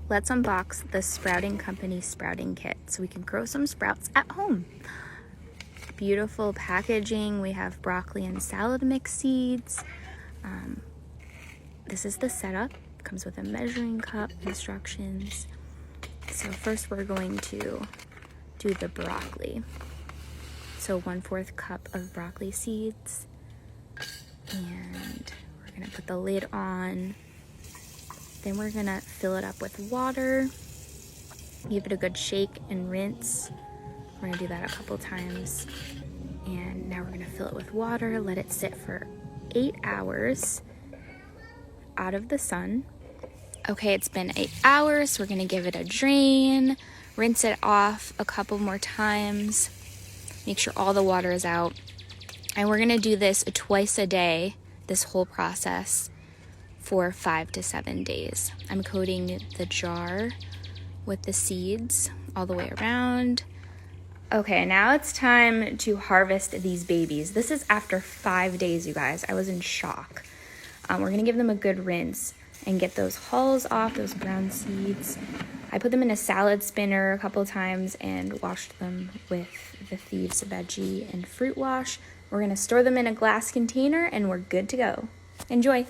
let's unbox the Sprouting Company sprouting kit so we can grow some sprouts at home. Beautiful packaging. We have broccoli and salad mix seeds. This is the setup. Comes with a measuring cup, instructions. So first we're going to do the broccoli. So 1/4 cup of broccoli seeds. And we're gonna put the lid on. Then we're gonna fill it up with water. Give it a good shake and rinse. We're gonna do that a couple times. And now we're gonna fill it with water, let it sit for 8 hours out of the sun. Okay, it's been 8 hours, so we're gonna give it a drain, rinse it off a couple more times, make sure all the water is out. And we're gonna do this twice a day, this whole process, for 5 to 7 days. I'm coating the jar with the seeds all the way around. Okay, now it's time to harvest these babies. This is after 5 days, you guys. I was in shock. We're gonna give them a good rinse and get those hulls off, those brown seeds. I put them in a salad spinner a couple times and washed them with the Thieves Veggie and Fruit Wash. We're gonna store them in a glass container and we're good to go. Enjoy.